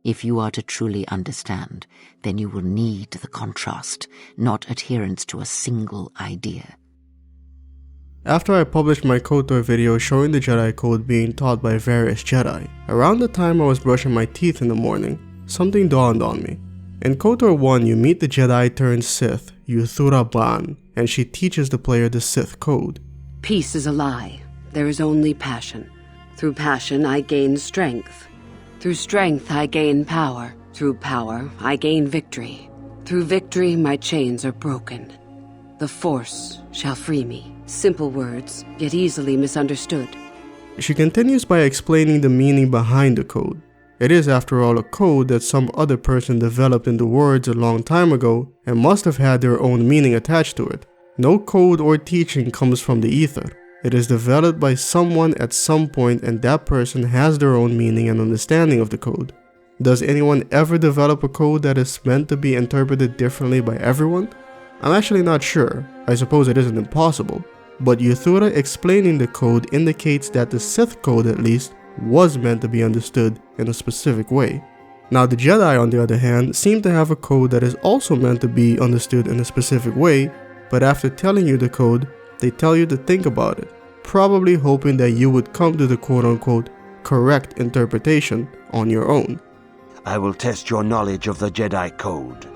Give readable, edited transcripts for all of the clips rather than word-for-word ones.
If you are to truly understand, then you will need the contrast, not adherence to a single idea. After I published my KOTOR video showing the Jedi Code being taught by various Jedi, around the time I was brushing my teeth in the morning, something dawned on me. In KOTOR 1, you meet the Jedi turned Sith, Yuthura Ban, and she teaches the player the Sith Code. Peace is a lie. There is only passion. Through passion, I gain strength. Through strength, I gain power. Through power, I gain victory. Through victory, my chains are broken. The Force shall free me. Simple words, yet easily misunderstood. She continues by explaining the meaning behind the code. It is, after all, a code that some other person developed into words a long time ago and must have had their own meaning attached to it. No code or teaching comes from the ether. It is developed by someone at some point, and that person has their own meaning and understanding of the code. Does anyone ever develop a code that is meant to be interpreted differently by everyone? I'm actually not sure. I suppose it isn't impossible. But Yuthura explaining the code indicates that the Sith Code, at least, was meant to be understood in a specific way. Now the Jedi, on the other hand, seem to have a code that is also meant to be understood in a specific way, but after telling you the code, they tell you to think about it, probably hoping that you would come to the quote-unquote correct interpretation on your own. I will test your knowledge of the Jedi Code.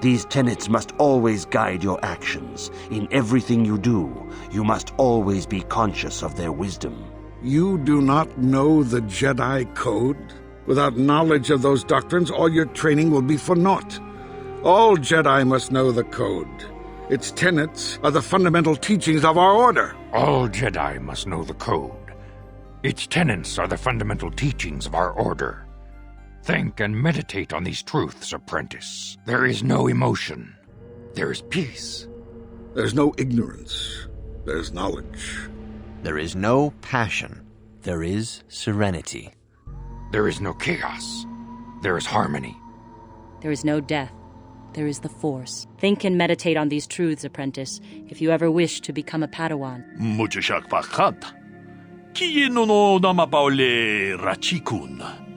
These tenets must always guide your actions. In everything you do, you must always be conscious of their wisdom. You do not know the Jedi Code? Without knowledge of those doctrines, all your training will be for naught. All Jedi must know the Code. Its tenets are the fundamental teachings of our order. All Jedi must know the Code. Its tenets are the fundamental teachings of our order. Think and meditate on these truths, apprentice. There is no emotion. There is peace. There's no ignorance. There's knowledge. There is no passion. There is serenity. There is no chaos. There is harmony. There is no death. There is the Force. Think and meditate on these truths, apprentice, if you ever wish to become a Padawan.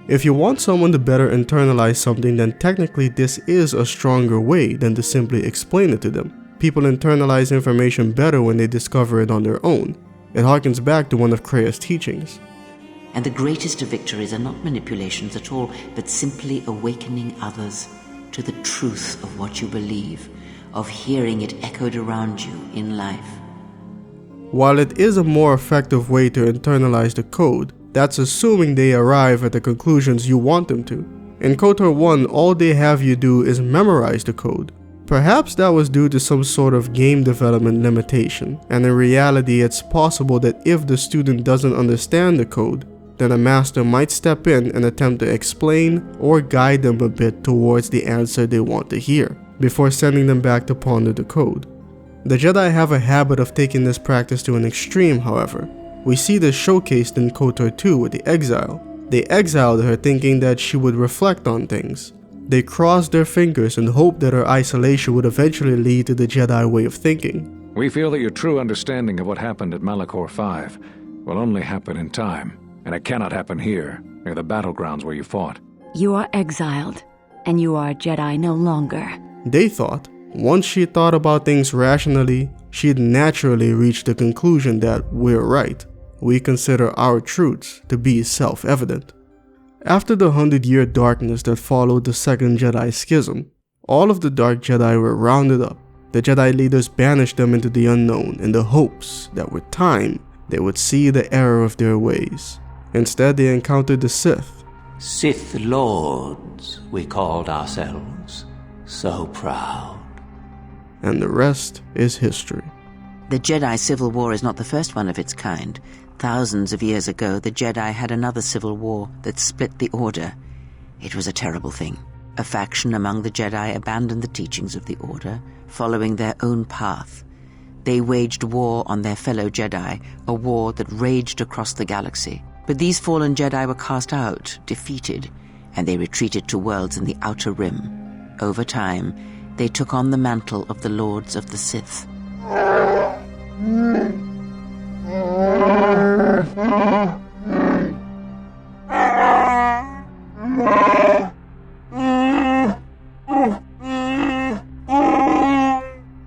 If you want someone to better internalize something, then technically this is a stronger way than to simply explain it to them. People internalize information better when they discover it on their own. It harkens back to one of Kreia's teachings. And the greatest of victories are not manipulations at all, but simply awakening others to the truth of what you believe, of hearing it echoed around you in life. While it is a more effective way to internalize the code, that's assuming they arrive at the conclusions you want them to. In KOTOR 1, all they have you do is memorize the code. Perhaps that was due to some sort of game development limitation, and in reality it's possible that if the student doesn't understand the code, then a master might step in and attempt to explain or guide them a bit towards the answer they want to hear, before sending them back to ponder the code. The Jedi have a habit of taking this practice to an extreme, however. We see this showcased in KOTOR 2 with the Exile. They exiled her thinking that she would reflect on things. They crossed their fingers and hoped that her isolation would eventually lead to the Jedi way of thinking. We feel that your true understanding of what happened at Malachor 5 will only happen in time, and it cannot happen here, near the battlegrounds where you fought. You are exiled, and you are a Jedi no longer. They thought, once she thought about things rationally, she'd naturally reach the conclusion that we're right. We consider our truths to be self-evident. After the 100-year darkness that followed the Second Jedi Schism, all of the Dark Jedi were rounded up. The Jedi leaders banished them into the unknown in the hopes that with time, they would see the error of their ways. Instead, they encountered the Sith. Sith Lords, we called ourselves. So proud. And the rest is history. The Jedi Civil War is not the first one of its kind. Thousands of years ago, the Jedi had another civil war that split the Order. It was a terrible thing. A faction among the Jedi abandoned the teachings of the Order, following their own path. They waged war on their fellow Jedi, a war that raged across the galaxy. But these fallen Jedi were cast out, defeated, and they retreated to worlds in the Outer Rim. Over time, they took on the mantle of the Lords of the Sith.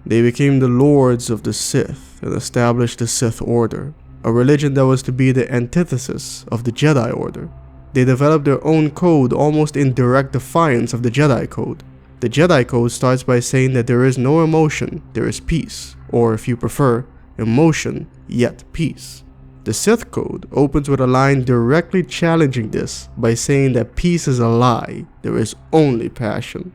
They became the lords of the Sith and established the Sith Order, a religion that was to be the antithesis of the Jedi Order. They developed their own code almost in direct defiance of the Jedi Code. The Jedi Code starts by saying that there is no emotion, there is peace, or if you prefer, emotion, yet peace. The Sith Code opens with a line directly challenging this by saying that peace is a lie, there is only passion.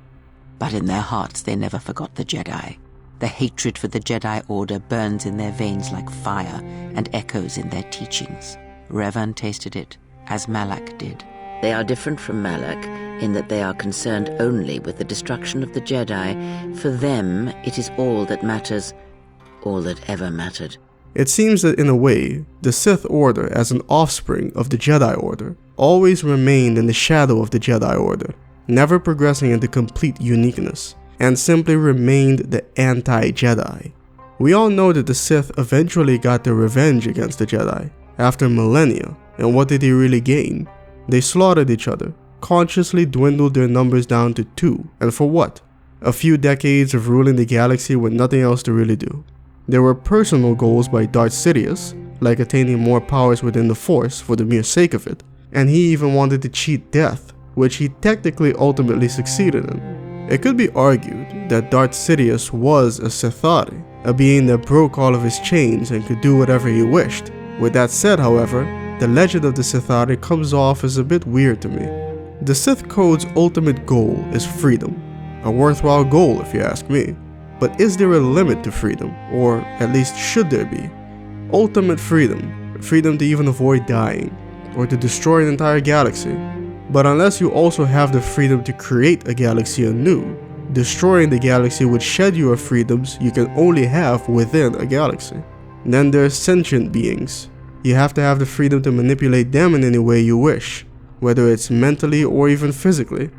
But in their hearts they never forgot the Jedi. The hatred for the Jedi Order burns in their veins like fire and echoes in their teachings. Revan tasted it, as Malak did. They are different from Malak in that they are concerned only with the destruction of the Jedi. For them, it is all that matters, all that ever mattered. It seems that in a way, the Sith Order as an offspring of the Jedi Order always remained in the shadow of the Jedi Order, never progressing into complete uniqueness, and simply remained the anti-Jedi. We all know that the Sith eventually got their revenge against the Jedi, after millennia, and what did they really gain? They slaughtered each other, consciously dwindled their numbers down to 2, and for what? A few decades of ruling the galaxy with nothing else to really do. There were personal goals by Darth Sidious, like attaining more powers within the Force for the mere sake of it, and he even wanted to cheat death, which he technically ultimately succeeded in. It could be argued that Darth Sidious was a Sithari, a being that broke all of his chains and could do whatever he wished. With that said, however, the legend of the Sithari comes off as a bit weird to me. The Sith Code's ultimate goal is freedom, a worthwhile goal if you ask me. But is there a limit to freedom, or at least should there be? Ultimate freedom, freedom to even avoid dying, or to destroy an entire galaxy. But unless you also have the freedom to create a galaxy anew, destroying the galaxy would shed you of freedoms you can only have within a galaxy. Then there's sentient beings. You have to have the freedom to manipulate them in any way you wish, whether it's mentally or even physically.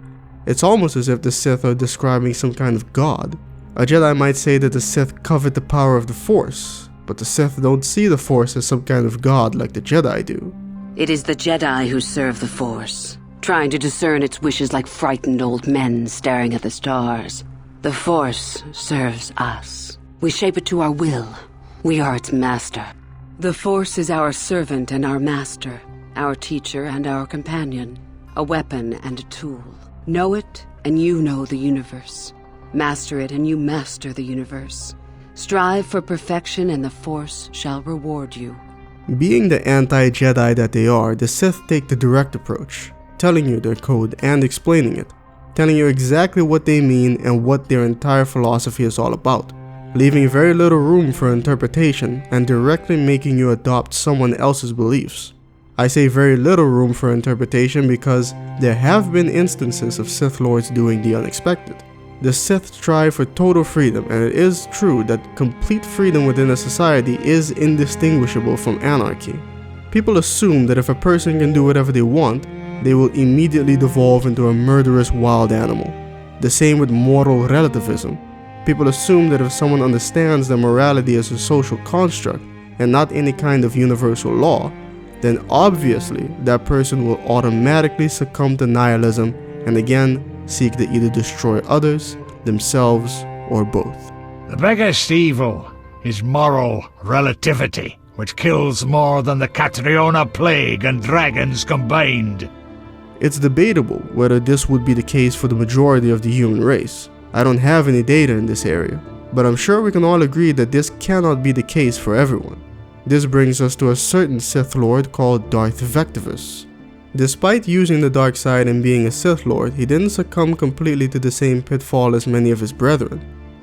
It's almost as if the Sith are describing some kind of god. A Jedi might say that the Sith covet the power of the Force, but the Sith don't see the Force as some kind of god like the Jedi do. It is the Jedi who serve the Force, trying to discern its wishes like frightened old men staring at the stars. The Force serves us. We shape it to our will. We are its master. The Force is our servant and our master, our teacher and our companion, a weapon and a tool. Know it, and you know the universe. Master it, and you master the universe. Strive for perfection, and the Force shall reward you. Being the anti-Jedi that they are, the Sith take the direct approach, telling you their code and explaining it, telling you exactly what they mean and what their entire philosophy is all about, leaving very little room for interpretation and directly making you adopt someone else's beliefs. I say very little room for interpretation because there have been instances of Sith Lords doing the unexpected. The Sith strive for total freedom, and it is true that complete freedom within a society is indistinguishable from anarchy. People assume that if a person can do whatever they want, they will immediately devolve into a murderous wild animal. The same with moral relativism. People assume that if someone understands that morality is a social construct and not any kind of universal law, then obviously that person will automatically succumb to nihilism and again seek to either destroy others, themselves, or both. The biggest evil is moral relativity, which kills more than the Catriona plague and dragons combined. It's debatable whether this would be the case for the majority of the human race. I don't have any data in this area, but I'm sure we can all agree that this cannot be the case for everyone. This brings us to a certain Sith Lord called Darth Vectivus. Despite using the dark side and being a Sith Lord, he didn't succumb completely to the same pitfall as many of his brethren.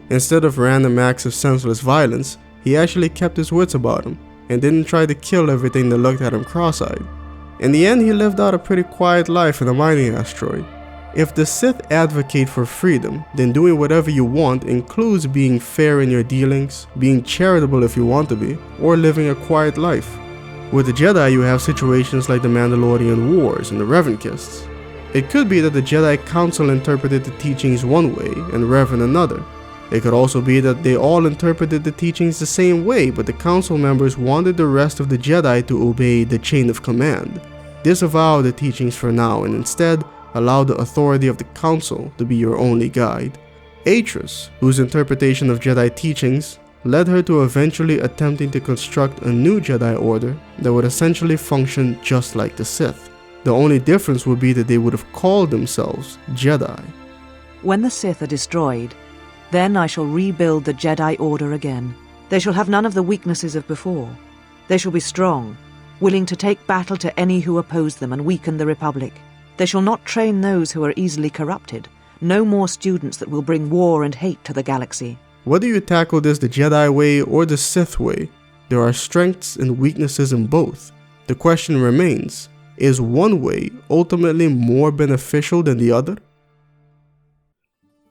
Instead of random acts of senseless violence, he actually kept his wits about him, and didn't try to kill everything that looked at him cross-eyed. In the end, he lived out a pretty quiet life in a mining asteroid. If the Sith advocate for freedom, then doing whatever you want includes being fair in your dealings, being charitable if you want to be, or living a quiet life. With the Jedi, you have situations like the Mandalorian Wars and the Revanchists. It could be that the Jedi Council interpreted the teachings one way and Revan another. It could also be that they all interpreted the teachings the same way, but the council members wanted the rest of the Jedi to obey the chain of command. Disavow the teachings for now and instead allow the authority of the council to be your only guide. Atris, whose interpretation of Jedi teachings led her to eventually attempting to construct a new Jedi Order that would essentially function just like the Sith. The only difference would be that they would have called themselves Jedi. When the Sith are destroyed, then I shall rebuild the Jedi Order again. They shall have none of the weaknesses of before. They shall be strong, willing to take battle to any who oppose them and weaken the Republic. They shall not train those who are easily corrupted. No more students that will bring war and hate to the galaxy. Whether you tackle this the Jedi way or the Sith way, there are strengths and weaknesses in both. The question remains, is one way ultimately more beneficial than the other?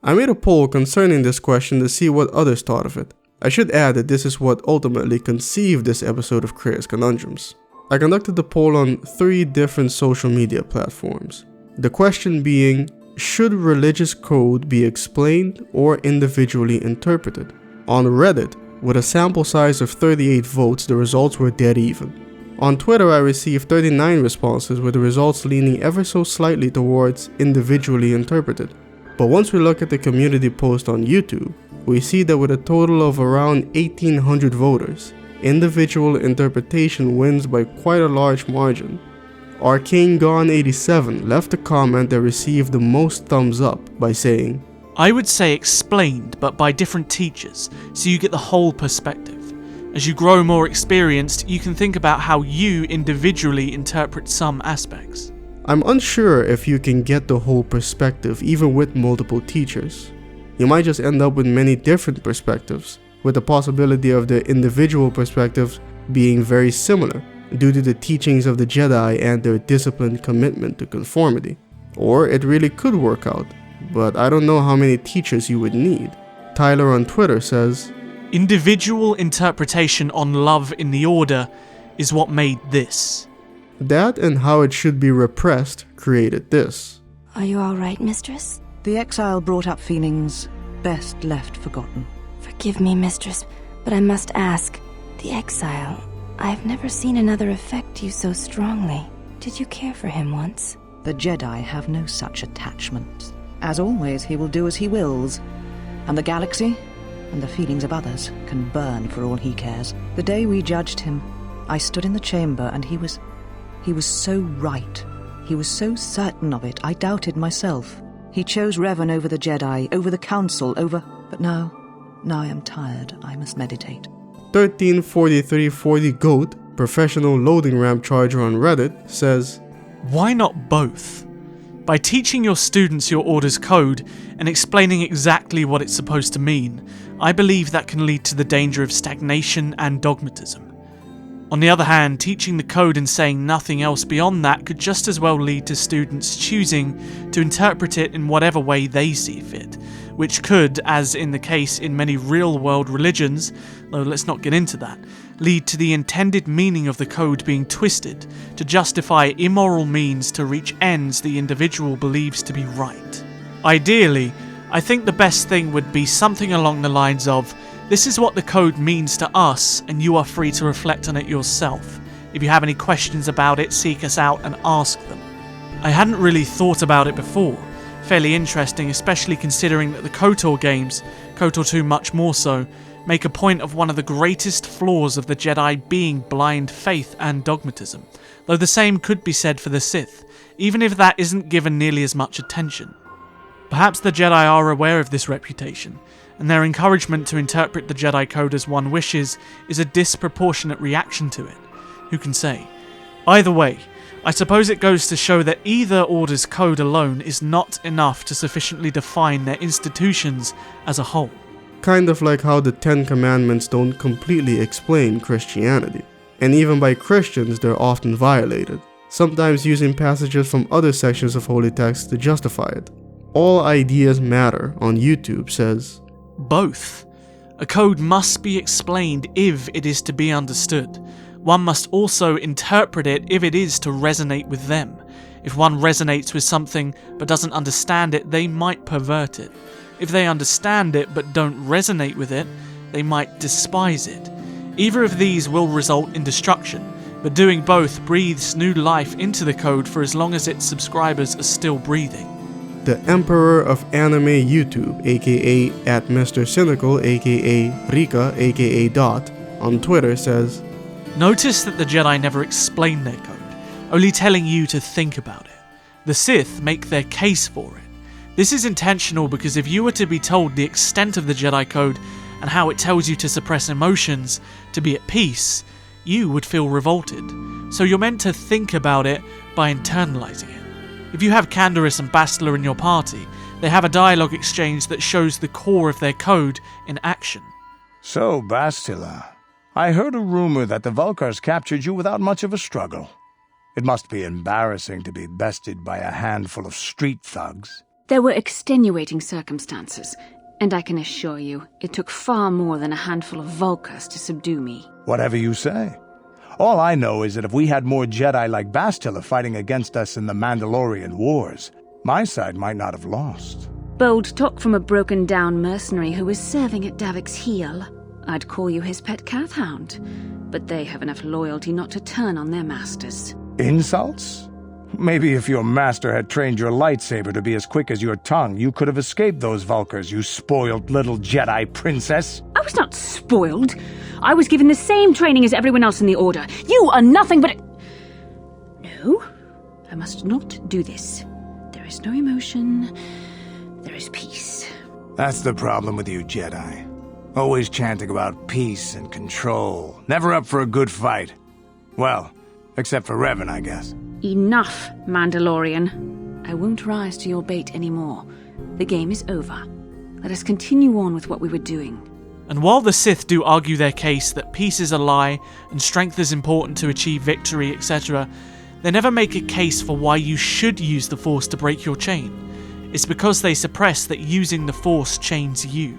I made a poll concerning this question to see what others thought of it. I should add that this is what ultimately conceived this episode of Kreia's Conundrums. I conducted the poll on 3 different social media platforms. The question being, should religious code be explained or individually interpreted? On Reddit, with a sample size of 38 votes, the results were dead even. On Twitter, I received 39 responses, with the results leaning ever so slightly towards individually interpreted. But once we look at the community post on YouTube, we see that with a total of around 1,800 voters, individual interpretation wins by quite a large margin. Arcane Gone 87 left a comment that received the most thumbs up by saying, I would say explained, but by different teachers, so you get the whole perspective. As you grow more experienced, you can think about how you individually interpret some aspects. I'm unsure if you can get the whole perspective even with multiple teachers. You might just end up with many different perspectives, with the possibility of the individual perspectives being very similar due to the teachings of the Jedi and their disciplined commitment to conformity. Or it really could work out, but I don't know how many teachers you would need. Tyler on Twitter says, individual interpretation on love in the Order is what made this. That and how it should be repressed created this. Are you all right, Mistress? The Exile brought up feelings best left forgotten. Forgive me, Mistress, but I must ask, the Exile, I've never seen another affect you so strongly. Did you care for him once? The Jedi have no such attachments. As always, he will do as he wills. And the galaxy, and the feelings of others, can burn for all he cares. The day we judged him, I stood in the chamber and he was so right. He was so certain of it, I doubted myself. He chose Revan over the Jedi, over the Council, But now I am tired. I must meditate. 134340 Goat, professional loading ramp charger on Reddit, says, why not both? By teaching your students your Order's code and explaining exactly what it's supposed to mean, I believe that can lead to the danger of stagnation and dogmatism. On the other hand, teaching the code and saying nothing else beyond that could just as well lead to students choosing to interpret it in whatever way they see fit, which could, as in the case in many real-world religions, though let's not get into that, lead to the intended meaning of the code being twisted to justify immoral means to reach ends the individual believes to be right. Ideally, I think the best thing would be something along the lines of, this is what the code means to us, and you are free to reflect on it yourself. If you have any questions about it, seek us out and ask them. I hadn't really thought about it before. Fairly interesting, especially considering that the KOTOR games, KOTOR 2 much more so, make a point of one of the greatest flaws of the Jedi being blind faith and dogmatism, though the same could be said for the Sith, even if that isn't given nearly as much attention. Perhaps the Jedi are aware of this reputation, and their encouragement to interpret the Jedi Code as one wishes is a disproportionate reaction to it. Who can say? Either way, I suppose it goes to show that either Order's code alone is not enough to sufficiently define their institutions as a whole. Kind of like how the 10 Commandments don't completely explain Christianity. And even by Christians, they're often violated, sometimes using passages from other sections of holy text to justify it. All Ideas Matter on YouTube says, both. A code must be explained if it is to be understood. One must also interpret it if it is to resonate with them. If one resonates with something but doesn't understand it, they might pervert it. If they understand it but don't resonate with it, they might despise it. Either of these will result in destruction, but doing both breathes new life into the code for as long as its subscribers are still breathing. The Emperor of Anime YouTube, aka @MrCynical, aka Rika, aka Dot, on Twitter says, Notice that the Jedi never explain their code, only telling you to think about it. The Sith make their case for it. This is intentional because if you were to be told the extent of the Jedi Code and how it tells you to suppress emotions, to be at peace, you would feel revolted. So you're meant to think about it by internalizing it. If you have Canderous and Bastila in your party, they have a dialogue exchange that shows the core of their code in action. So, Bastila, I heard a rumor that the Vulkars captured you without much of a struggle. It must be embarrassing to be bested by a handful of street thugs. There were extenuating circumstances, and I can assure you, it took far more than a handful of Vulkars to subdue me. Whatever you say. All I know is that if we had more Jedi like Bastila fighting against us in the Mandalorian Wars, my side might not have lost. Bold talk from a broken-down mercenary who was serving at Davik's heel. I'd call you his pet cat hound, but they have enough loyalty not to turn on their masters. Insults? Maybe if your master had trained your lightsaber to be as quick as your tongue, you could have escaped those Vulkars, you spoiled little Jedi princess. I was not spoiled. I was given the same training as everyone else in the Order. You are nothing but... No, I must not do this. There is no emotion. There is peace. That's the problem with you Jedi. Always chanting about peace and control. Never up for a good fight. Well, except for Revan, I guess. Enough, Mandalorian. I won't rise to your bait anymore. The game is over. Let us continue on with what we were doing. And while the Sith do argue their case that peace is a lie and strength is important to achieve victory, etc., they never make a case for why you should use the Force to break your chain. It's because they suppress that using the Force chains you.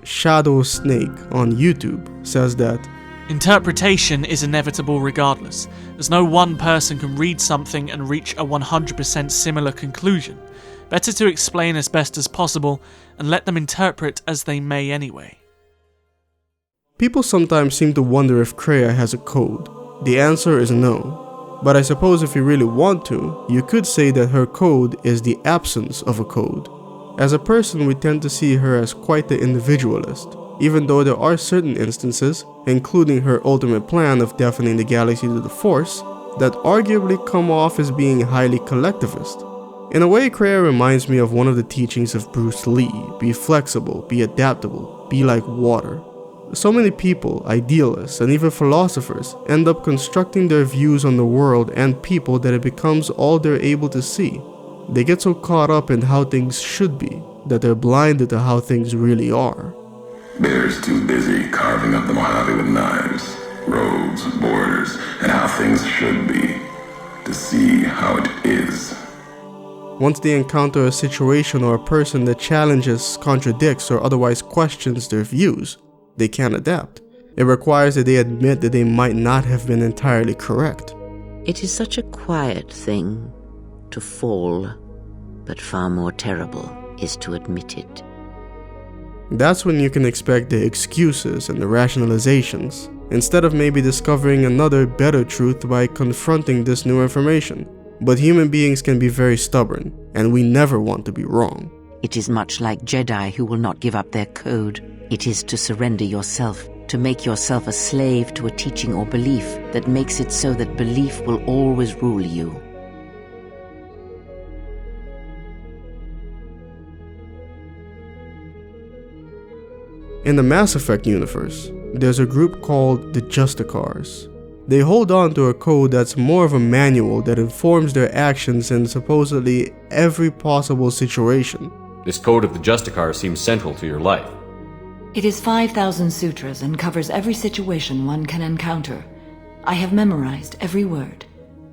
Shadow Snake on YouTube says that interpretation is inevitable regardless, as no one person can read something and reach a 100% similar conclusion. Better to explain as best as possible and let them interpret as they may anyway. People sometimes seem to wonder if Kreia has a code. The answer is no. But I suppose if you really want to, you could say that her code is the absence of a code. As a person, we tend to see her as quite the individualist, even though there are certain instances, including her ultimate plan of deafening the galaxy to the Force, that arguably come off as being highly collectivist. In a way, Kreia reminds me of one of the teachings of Bruce Lee: be flexible, be adaptable, be like water. So many people, idealists, and even philosophers end up constructing their views on the world and people that it becomes all they're able to see. They get so caught up in how things should be that they're blinded to how things really are. Bear's too busy carving up the Mojave with knives, roads, borders, and how things should be, to see how it is. Once they encounter a situation or a person that challenges, contradicts, or otherwise questions their views, they can't adapt. It requires that they admit that they might not have been entirely correct. It is such a quiet thing to fall, but far more terrible is to admit it. That's when you can expect the excuses and the rationalizations, instead of maybe discovering another better truth by confronting this new information. But human beings can be very stubborn, and we never want to be wrong. It is much like Jedi who will not give up their code. It is to surrender yourself, to make yourself a slave to a teaching or belief that makes it so that belief will always rule you. In the Mass Effect universe, there's a group called the Justicars. They hold on to a code that's more of a manual that informs their actions in supposedly every possible situation. This code of the Justicars seems central to your life. It is 5,000 sutras and covers every situation one can encounter. I have memorized every word.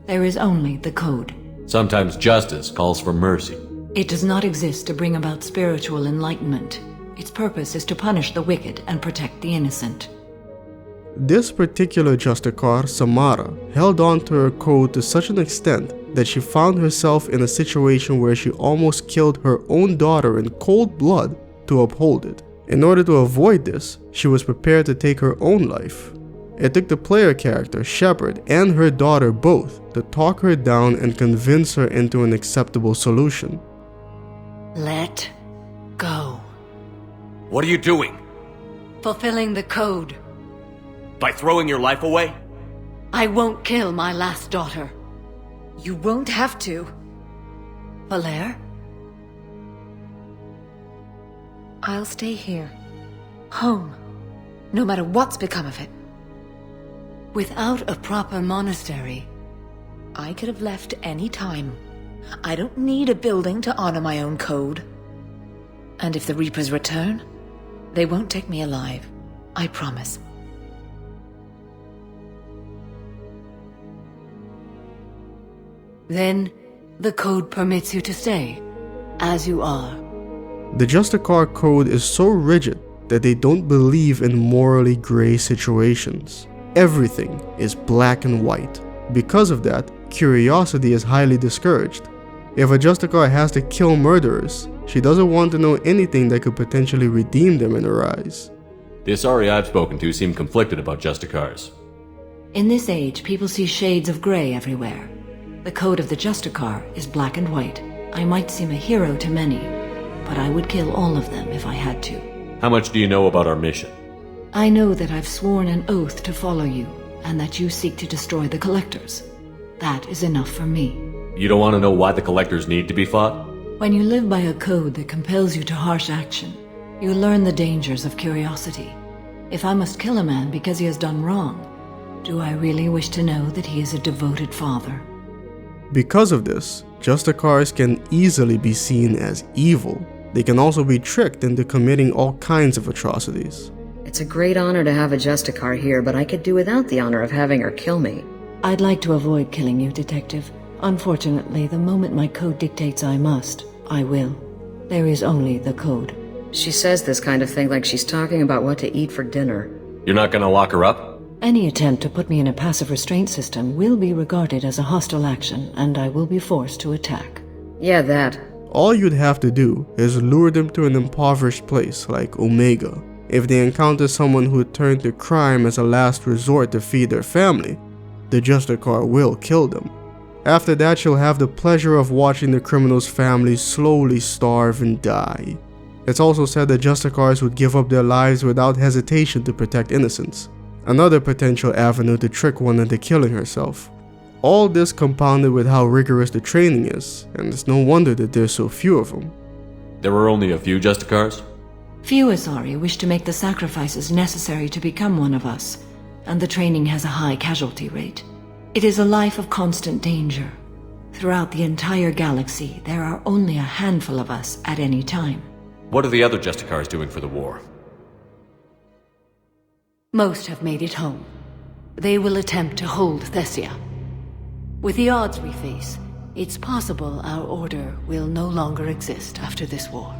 There is only the code. Sometimes justice calls for mercy. It does not exist to bring about spiritual enlightenment. Its purpose is to punish the wicked and protect the innocent. This particular Justicar, Samara, held on to her code to such an extent that she found herself in a situation where she almost killed her own daughter in cold blood to uphold it. In order to avoid this, she was prepared to take her own life. It took the player character, Shepard, and her daughter both to talk her down and convince her into an acceptable solution. Let go. What are you doing? Fulfilling the code. By throwing your life away? I won't kill my last daughter. You won't have to. Valere? I'll stay here. Home. No matter what's become of it. Without a proper monastery, I could have left any time. I don't need a building to honor my own code. And if the Reapers return, they won't take me alive. I promise. Then, the code permits you to stay, as you are. The Justicar code is so rigid that they don't believe in morally gray situations. Everything is black and white. Because of that, curiosity is highly discouraged. If a Justicar has to kill murderers, she doesn't want to know anything that could potentially redeem them in her eyes. The Asari I've spoken to seem conflicted about Justicars. In this age, people see shades of gray everywhere. The code of the Justicar is black and white. I might seem a hero to many, but I would kill all of them if I had to. How much do you know about our mission? I know that I've sworn an oath to follow you, and that you seek to destroy the Collectors. That is enough for me. You don't want to know why the Collectors need to be fought? When you live by a code that compels you to harsh action, you learn the dangers of curiosity. If I must kill a man because he has done wrong, do I really wish to know that he is a devoted father? Because of this, Justicars can easily be seen as evil. They can also be tricked into committing all kinds of atrocities. It's a great honor to have a Justicar here, but I could do without the honor of having her kill me. I'd like to avoid killing you, Detective. Unfortunately, the moment my code dictates I must, I will. There is only the code. She says this kind of thing like she's talking about what to eat for dinner. You're not gonna lock her up? Any attempt to put me in a passive restraint system will be regarded as a hostile action, and I will be forced to attack. Yeah, that. All you'd have to do is lure them to an impoverished place like Omega. If they encounter someone who turned to crime as a last resort to feed their family, the Justicar will kill them. After that, you'll have the pleasure of watching the criminal's family slowly starve and die. It's also said that Justicars would give up their lives without hesitation to protect innocents. Another potential avenue to trick one into killing herself. All this compounded with how rigorous the training is, and it's no wonder that there's so few of them. There were only a few Justicars? Few Asari wish to make the sacrifices necessary to become one of us, and the training has a high casualty rate. It is a life of constant danger. Throughout the entire galaxy, there are only a handful of us at any time. What are the other Justicars doing for the war? Most have made it home. They will attempt to hold Thessia. With the odds we face, it's possible our order will no longer exist after this war.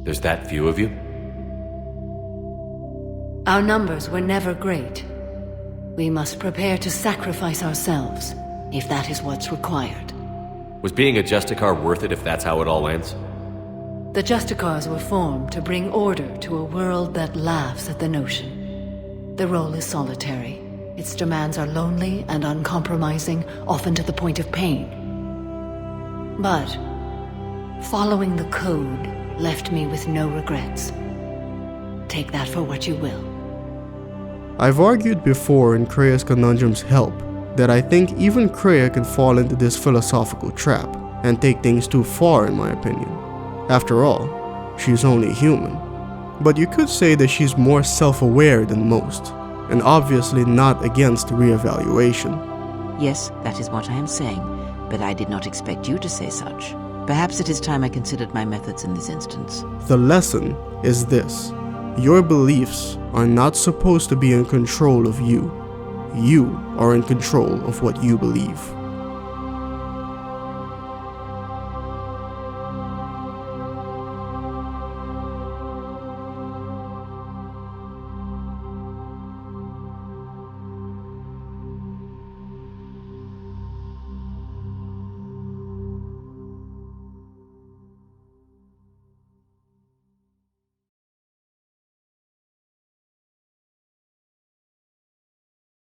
There's that few of you? Our numbers were never great. We must prepare to sacrifice ourselves, if that is what's required. Was being a Justicar worth it if that's how it all ends? The Justicars were formed to bring order to a world that laughs at the notion. The role is solitary. Its demands are lonely and uncompromising, often to the point of pain. But following the code left me with no regrets. Take that for what you will. I've argued before in Kreia's Conundrums Help that I think even Kreia can fall into this philosophical trap and take things too far in my opinion. After all, she's only human. But you could say that she's more self-aware than most, and obviously not against reevaluation. Yes, that is what I am saying, but I did not expect you to say such. Perhaps it is time I considered my methods in this instance. The lesson is this. Your beliefs are not supposed to be in control of you. You are in control of what you believe.